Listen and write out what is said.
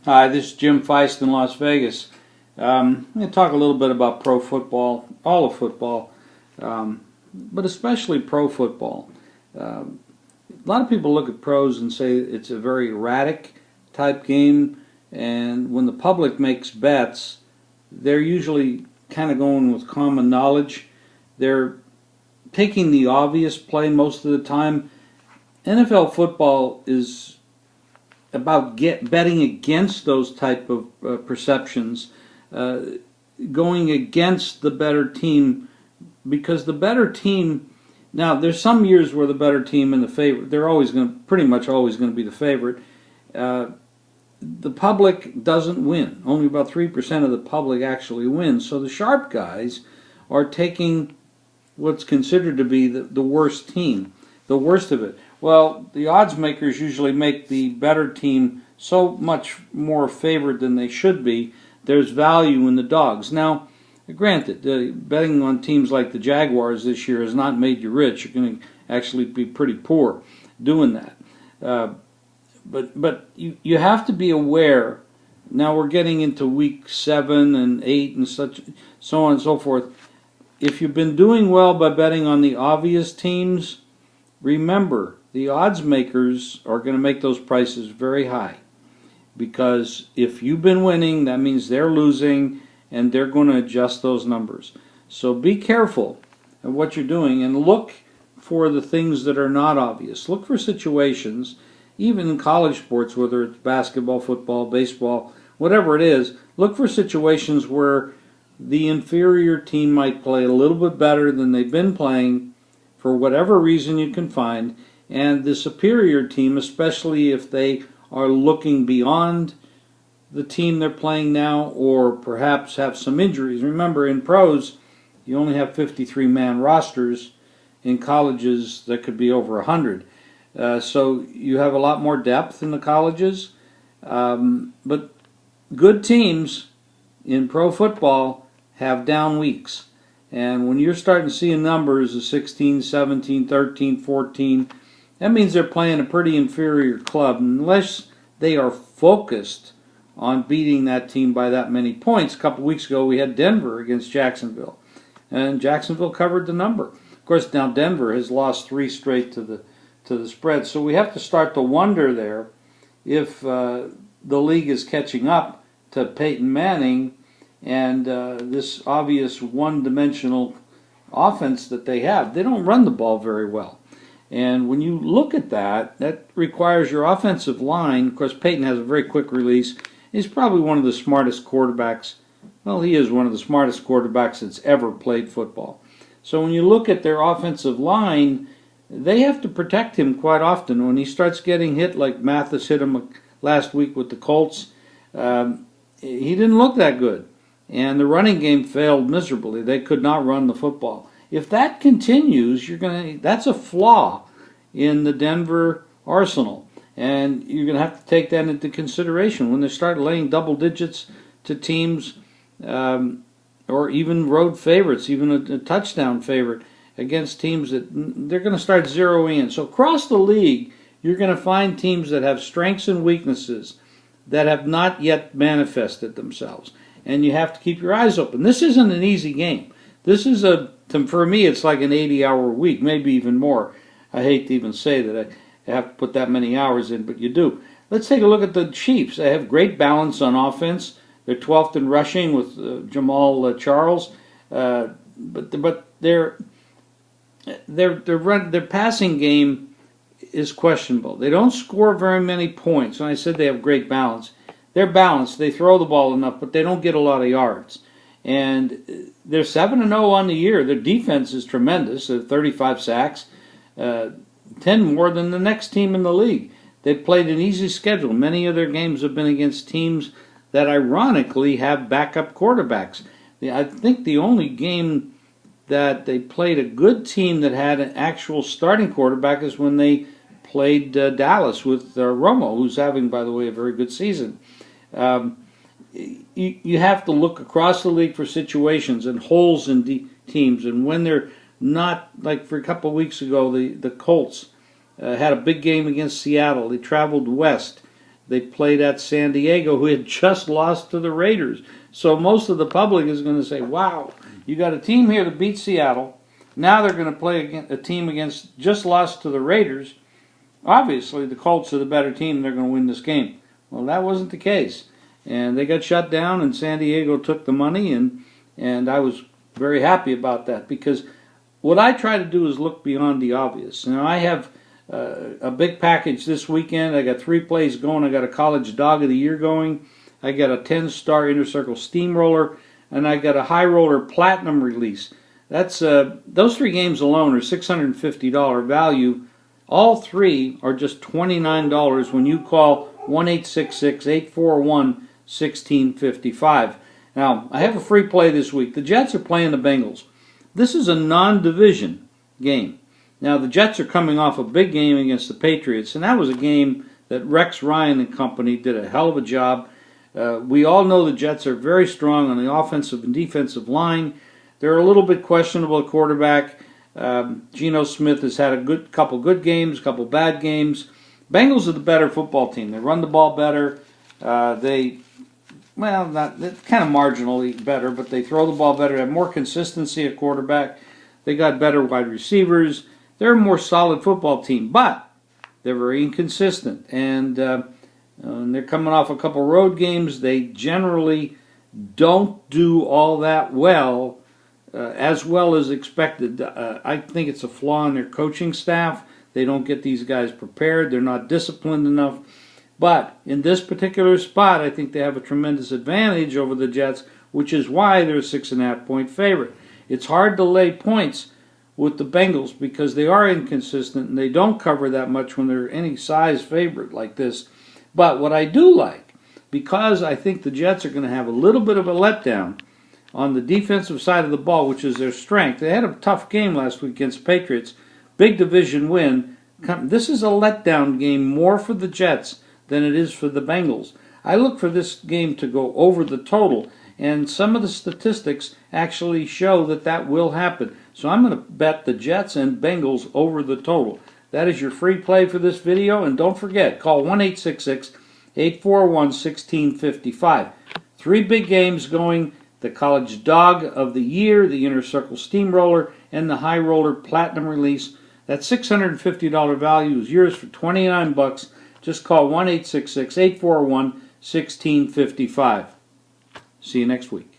Hi, this is Jim Feist in Las Vegas. I'm going to talk a little bit about pro football, all of football, but especially pro football. A lot of people look at pros and say it's a very erratic type game, and when the public makes bets, they're usually kind of going with common knowledge. They're taking the obvious play most of the time. NFL football is about betting against those type of perceptions, going against the better team, because the better team. Now, there's some years where the better team and the favorite, they're pretty much always going to be the favorite. The public doesn't win. Only about 3% of the public actually wins. So the sharp guys are taking what's considered to be the worst team, the worst of it. Well, the odds makers usually make the better team so much more favored than they should be. There's value in the dogs. Now, granted, betting on teams like the Jaguars this year has not made you rich. You're going to actually be pretty poor doing that. But you have to be aware. Now we're getting into week 7 and 8 and so on and so forth. If you've been doing well by betting on the obvious teams, remember, the odds makers are going to make those prices very high, because if you've been winning, that means they're losing, and they're going to adjust those numbers. So be careful of what you're doing, and look for the things that are not obvious. Look for situations, even in college sports, whether it's basketball, football, baseball, whatever it is, look for situations where the inferior team might play a little bit better than they've been playing for whatever reason you can find, and the superior team, especially if they are looking beyond the team they're playing now, or perhaps have some injuries. Remember, in pros, you only have 53-man rosters. In colleges, that could be over 100. So you have a lot more depth in the colleges. But good teams in pro football have down weeks. And when you're starting to see numbers of 16, 17, 13, 14, that means they're playing a pretty inferior club. Unless they are focused on beating that team by that many points. A couple weeks ago we had Denver against Jacksonville, and Jacksonville covered the number. Of course, now Denver has lost 3 straight to the spread, so we have to start to wonder there if the league is catching up to Peyton Manning and this obvious one-dimensional offense that they have. They don't run the ball very well. And when you look at that, that requires your offensive line. Of course, Peyton has a very quick release. He's probably one of the smartest quarterbacks. Well, he is one of the smartest quarterbacks that's ever played football. So when you look at their offensive line, they have to protect him quite often. When he starts getting hit, like Mathis hit him last week with the Colts, he didn't look that good. And the running game failed miserably. They could not run the football. If that continues, that's a flaw in the Denver arsenal. And you're going to have to take that into consideration when they start laying double digits to teams, or even road favorites, even a touchdown favorite against teams that they're going to start zeroing in. So across the league, you're going to find teams that have strengths and weaknesses that have not yet manifested themselves. And you have to keep your eyes open. This isn't an easy game. This is for me, it's like an 80-hour week, maybe even more. I hate to even say that I have to put that many hours in, but you do. Let's take a look at the Chiefs. They have great balance on offense. They're 12th in rushing with Jamal Charles, but their passing game is questionable. They don't score very many points. And I said they have great balance. They're balanced. They throw the ball enough, but they don't get a lot of yards. And they're 7-0 on the year. Their defense is tremendous. 35 sacks, 10 more than the next team in the league. They've played an easy schedule. Many of their games have been against teams that ironically have backup quarterbacks. I think the only game that they played a good team that had an actual starting quarterback is when they played Dallas with Romo, who's having, by the way, a very good season. You have to look across the league for situations and holes in teams, and when they're not, like for a couple of weeks ago, the Colts had a big game against Seattle. They traveled west. they played at San Diego, who had just lost to the Raiders. So most of the public is going to say, wow, you got a team here that beat Seattle. Now they're going to play a team against just lost to the Raiders. Obviously, the Colts are the better team. They're going to win this game. Well, that wasn't the case. And they got shut down, and San Diego took the money, and I was very happy about that, because what I try to do is look beyond the obvious. Now, I have a big package this weekend. I got 3 plays going. I got a college dog of the year going. I got a 10-star inner circle steamroller, and I got a high roller platinum release. That's those 3 games alone are $650 value. All 3 are just $29 when you call 1-866-841-1655. Now, I have a free play this week. The Jets are playing the Bengals. This is a non-division game. Now, the Jets are coming off a big game against the Patriots, and that was a game that Rex Ryan and company did a hell of a job. We all know the Jets are very strong on the offensive and defensive line. They're a little bit questionable at quarterback. Geno Smith has had a couple good games, a couple bad games. Bengals are the better football team. They run the ball better. Not kind of marginally better, but they throw the ball better. They have more consistency at quarterback. They got better wide receivers. They're a more solid football team, but they're very inconsistent. And they're coming off a couple road games. They generally don't do all that well as expected. I think it's a flaw in their coaching staff. They don't get these guys prepared. They're not disciplined enough. But in this particular spot, I think they have a tremendous advantage over the Jets, which is why they're a 6.5-point favorite. It's hard to lay points with the Bengals because they are inconsistent and they don't cover that much when they're any size favorite like this. But what I do like, because I think the Jets are going to have a little bit of a letdown on the defensive side of the ball, which is their strength. They had a tough game last week against Patriots. Big division win. This is a letdown game more for the Jets than it is for the Bengals. I look for this game to go over the total, and some of the statistics actually show that that will happen. So I'm going to bet the Jets and Bengals over the total. That is your free play for this video, and don't forget, call 1-866-841-1655. 3 big games going: the College Dog of the Year, the Inner Circle Steamroller, and the High Roller Platinum Release. That $650 value is yours for $29. Just call 1-866-841-1655. See you next week.